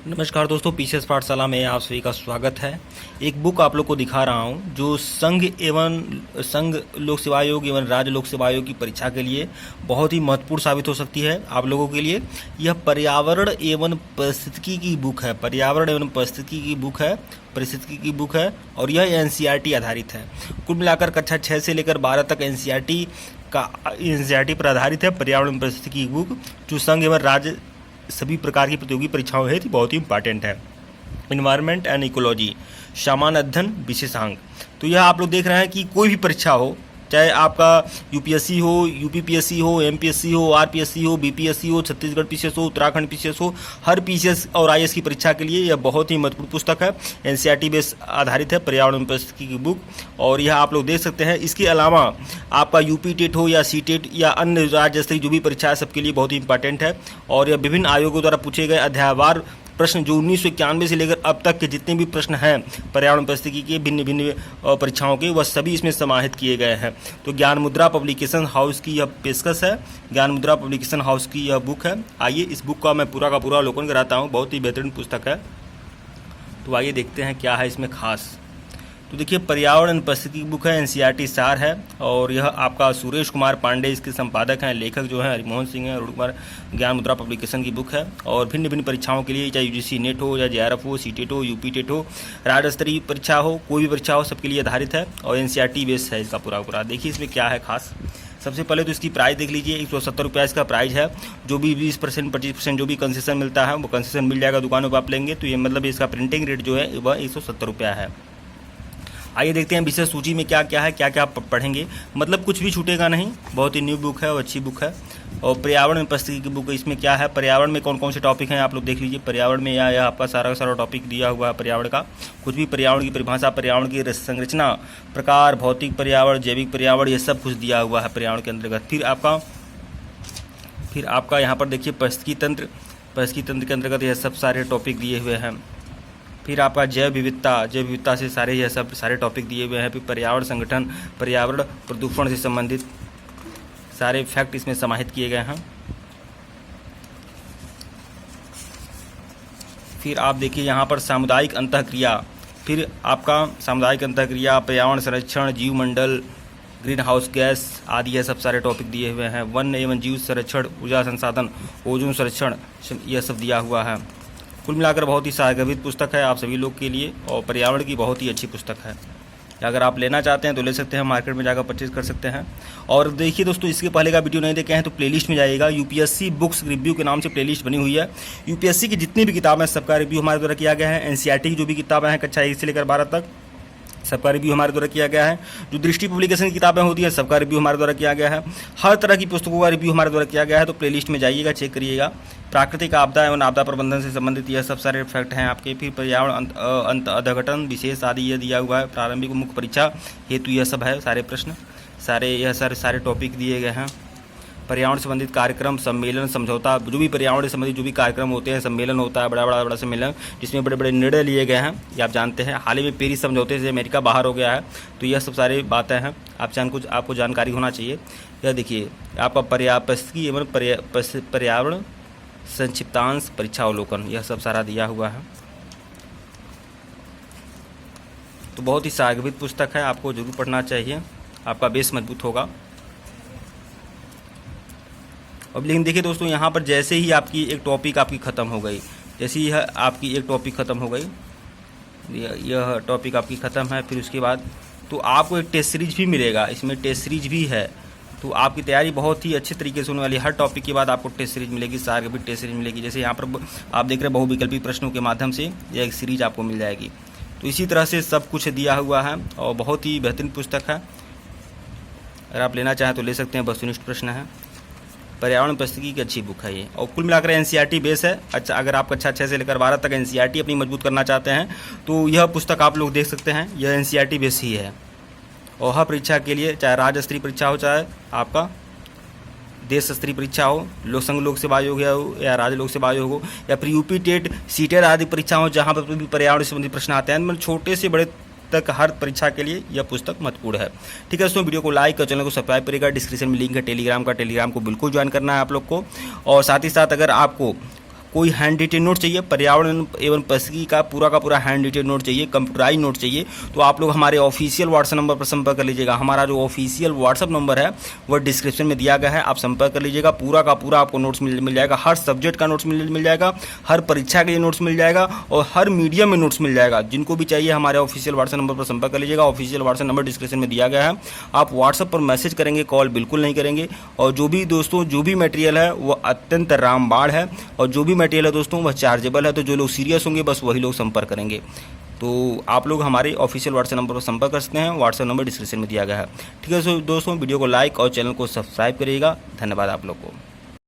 नमस्कार दोस्तों, पीसीएस पाठशाला में आप सभी का स्वागत है। एक बुक आप लोग को दिखा रहा हूं जो संघ लोक सेवा आयोग एवं राज्य लोक सेवा आयोग की परीक्षा के लिए बहुत ही महत्वपूर्ण साबित हो सकती है आप लोगों के लिए। यह पर्यावरण एवं पारिस्थितिकी की बुक है। पर्यावरण एवं पारिस्थितिकी की बुक है और यह एनसीईआरटी आधारित है। कुल मिलाकर कक्षा 6 से लेकर 12 तक एनसीईआरटी पर आधारित है। पर्यावरण एवं पारिस्थितिकी की बुक जो संघ एवं राज्य सभी प्रकार की प्रतियोगी परीक्षाओं है तो बहुत ही इंपॉर्टेंट है। इन्वायरमेंट एंड इकोलॉजी, सामान्य अध्ययन विशेषांक। तो यह आप लोग देख रहे हैं कि कोई भी परीक्षा हो, चाहे आपका यूपीएससी हो, यूपीपीएससी हो, एमपीएससी हो, आरपीएससी हो, बीपीएससी हो, छत्तीसगढ़ पीसीएस हो, उत्तराखंड पीसीएस हो, हर पीसीएस और आईएएस की परीक्षा के लिए यह बहुत ही महत्वपूर्ण पुस्तक है। एनसीईआरटी बेस आधारित है पर्यावरण पारिस्थितिकी की बुक, और यह आप लोग देख सकते हैं। इसके अलावा आपका यूपी टेट हो या सी टेट या अन्य राज्य स्तरीय जो भी परीक्षा है सबके लिए बहुत ही इंपॉर्टेंट है। और यह विभिन्न आयोगों द्वारा पूछे गए अध्यायवार प्रश्न जो 1991 से लेकर अब तक के जितने भी प्रश्न हैं पर्यावरण पारिस्थितिकी के भिन्न भिन्न परीक्षाओं के, वह सभी इसमें समाहित किए गए हैं। तो ज्ञान मुद्रा पब्लिकेशन हाउस की यह पेशकश है। ज्ञान मुद्रा पब्लिकेशन हाउस की यह बुक है। आइए इस बुक का मैं पूरा का पूरा अवलोकन कराता हूँ। बहुत ही बेहतरीन पुस्तक है। तो आइए देखते हैं क्या है इसमें खास। तो देखिए, पर्यावरण पारिस्थितिकी की बुक है, एनसीईआरटी सार है। और यह आपका सुरेश कुमार पांडे इसके संपादक हैं। लेखक जो हैं हरिमोहन सिंह हैं। अरुण कुमार। ज्ञान मुद्रा पब्लिकेशन की बुक है और भिन्न भिन्न परीक्षाओं के लिए, चाहे यूजीसी नेट हो या जेआरएफ हो, सीटेट हो, यूपी टेट हो, राज्य स्तरीय परीक्षा हो, कोई भी परीक्षा हो, सबके लिए आधारित है और एनसीईआरटी बेस है इसका पूरा। देखिए इसमें क्या है खास। सबसे पहले तो इसकी प्राइस देख लीजिए। 170 रुपये इसका प्राइस है। जो भी 20% 25% जो भी कंसेशन मिलता है वो कंसेशन मिल जाएगा दुकानों पर आप लेंगे तो। ये मतलब इसका प्रिंटिंग रेट जो है वह 170 रुपया है। आइए देखते हैं विषय सूची में क्या क्या है, क्या क्या पढ़ेंगे। मतलब कुछ भी छूटेगा नहीं। बहुत ही न्यू बुक है और अच्छी बुक है। और पर्यावरण पारिस्थितिकी की बुक, इसमें क्या है, पर्यावरण में कौन कौन से टॉपिक हैं आप लोग देख लीजिए। पर्यावरण में यह आपका सारा टॉपिक दिया हुआ है पर्यावरण का। कुछ भी पर्यावरण की परिभाषा, पर्यावरण की संरचना, प्रकार, भौतिक पर्यावरण, जैविक पर्यावरण, ये सब कुछ दिया हुआ है पर्यावरण के अंतर्गत। फिर आपका यहाँ पर देखिए पारिस्थितिकी तंत्र के अंतर्गत यह सब सारे टॉपिक दिए हुए हैं। फिर आपका जैव विविधता से सारे टॉपिक दिए हुए हैं। फिर पर्यावरण संगठन, पर्यावरण प्रदूषण से संबंधित सारे फैक्ट इसमें समाहित किए गए हैं। फिर आप देखिए यहाँ पर सामुदायिक अंतःक्रिया, फिर आपका सामुदायिक अंतःक्रिया, पर्यावरण संरक्षण, जीवमंडल, ग्रीन हाउस गैस आदि यह सब सारे टॉपिक दिए हुए हैं। वन्य एवं जीव संरक्षण, ऊर्जा संसाधन, ओजोन संरक्षण, यह सब दिया हुआ है। कुल मिलाकर बहुत ही सहायक पुस्तक है आप सभी लोग के लिए और पर्यावरण की बहुत ही अच्छी पुस्तक है। अगर आप लेना चाहते हैं तो ले सकते हैं, मार्केट में जाकर परचेज कर सकते हैं। और देखिए दोस्तों, इसके पहले का वीडियो नहीं देखे हैं तो प्लेलिस्ट में जाइएगा। यूपीएससी बुक्स रिव्यू के नाम से प्लेलिस्ट बनी हुई है। यूपीएससी की जितनी भी किताबें हैं सबका रिव्यू हमारे द्वारा किया गया है। एनसीईआरटी की जो भी किताबें हैं कक्षा 1 से लेकर 12 तक सबका रिव्यू हमारे द्वारा किया गया है। जो दृष्टि पब्लिकेशन की किताबें होती है सबका रिव्यू हमारे द्वारा किया गया है। हर तरह की पुस्तकों का रिव्यू हमारे द्वारा किया गया है। तो प्लेलिस्ट में जाइएगा, चेक करिएगा। प्राकृतिक आपदा एवं आपदा प्रबंधन से संबंधित यह सब सारे फैक्ट हैं आपके। फिर पर्यावरण अधघटन विशेष आदि यह दिया हुआ है। प्रारंभिक मुख्य परीक्षा हेतु यह सब है, सारे प्रश्न सारे टॉपिक दिए गए हैं। पर्यावरण से संबंधित कार्यक्रम, सम्मेलन, समझौता, जो भी पर्यावरण से संबंधित जो भी कार्यक्रम होते हैं, सम्मेलन होता है, बड़ा सम्मेलन जिसमें बड़े बड़े निर्णय लिए गए हैं, ये आप जानते हैं। हाल ही में पेरिस समझौते से अमेरिका बाहर हो गया है। तो यह सब सारी बातें हैं, आपको जानकारी होना चाहिए। यह देखिए आपका पारिस्थितिकी एवं पर्यावरण संक्षिप्तांश परीक्षा अवलोकन, यह सब सारा दिया हुआ है। तो बहुत ही सहायक पुस्तक है, आपको जरूर पढ़ना चाहिए, आपका बेस मजबूत होगा। अब लेकिन देखिए दोस्तों, यहाँ पर जैसे ही आपकी एक टॉपिक आपकी ख़त्म हो गई, जैसे ही आपकी एक टॉपिक ख़त्म हो गई, यह टॉपिक आपकी ख़त्म है, फिर उसके बाद तो आपको एक टेस्ट सीरीज भी मिलेगा। इसमें टेस्ट सीरीज भी है। तो आपकी तैयारी बहुत ही अच्छे तरीके से होने वाली है। हर टॉपिक के बाद आपको टेस्ट सीरीज मिलेगी, सार भी टेस्ट सीरीज मिलेगी। जैसे यहाँ पर आप देख रहे हैं बहुविकल्पी प्रश्नों के माध्यम से यह एक सीरीज आपको मिल जाएगी। तो इसी तरह से सब कुछ दिया हुआ है और बहुत ही बेहतरीन पुस्तक है। अगर आप लेना चाहें तो ले सकते हैं। वस्तुनिष्ठ प्रश्न है, पर्यावरण पारिस्थितिकी की अच्छी बुक है ये। और कुल मिलाकर एनसीईआरटी बेस है। अच्छा, अगर आप कक्षा 6 से लेकर 12 तक एनसीईआरटी अपनी मजबूत करना चाहते हैं तो यह पुस्तक आप लोग देख सकते हैं। यह एनसीईआरटी बेस ही है। और हर परीक्षा के लिए, चाहे राज्य स्तरीय परीक्षा हो, चाहे आपका देश स्तरीय परीक्षा हो, संघ लोक सेवा आयोग हो या राज्य लोक सेवा आयोग हो, या फिर यूपी टेट, सीटेट आदि परीक्षा हो जहाँ पर भी पर्यावरण से संबंधित प्रश्न आते हैं, मतलब छोटे से बड़े तक हर परीक्षा के लिए यह पुस्तक महत्वपूर्ण है। ठीक है दोस्तों, वीडियो को लाइक और चैनल को सब्सक्राइब करिएगा। डिस्क्रिप्शन में लिंक है टेलीग्राम का, टेलीग्राम को बिल्कुल ज्वाइन करना है आप लोग को। और साथ ही साथ अगर आपको कोई हैंड रिटेन नोट चाहिए, पर्यावरण एवं परिस्थिति का पूरा हैंड रिटेन नोट चाहिए, कंप्यूटराइज नोट चाहिए, तो आप लोग हमारे ऑफिशियल व्हाट्सएप नंबर पर संपर्क कर लीजिएगा। हमारा जो ऑफिशियल व्हाट्सएप नंबर है वह डिस्क्रिप्शन में दिया गया है, आप संपर्क कर लीजिएगा। पूरा का पूरा आपको नोट्स मिल जाएगा, हर सब्जेक्ट का नोट्स मिल जाएगा, हर परीक्षा के लिए नोट्स मिल जाएगा और हर मीडियम में नोट्स मिल जाएगा। जिनको भी चाहिए हमारे ऑफिशियल व्हाट्सएप नंबर पर संपर्क कर लीजिएगा। ऑफिशियल व्हाट्सएप नंबर डिस्क्रिप्शन में दिया गया है। आप व्हाट्सएप पर मैसेज करेंगे, कॉल बिल्कुल नहीं करेंगे। और जो भी दोस्तों जो भी मटेरियल है वह अत्यंत रामबाण है और जो भी मटेरियल है दोस्तों वह चार्जेबल है। तो जो लोग सीरियस होंगे बस वही लोग संपर्क करेंगे। तो आप लोग हमारे ऑफिशियल व्हाट्सएप नंबर पर संपर्क कर सकते हैं, व्हाट्सएप नंबर डिस्क्रिप्शन में दिया गया है। ठीक है दोस्तों, वीडियो को लाइक और चैनल को सब्सक्राइब करिएगा। धन्यवाद आप लोग को।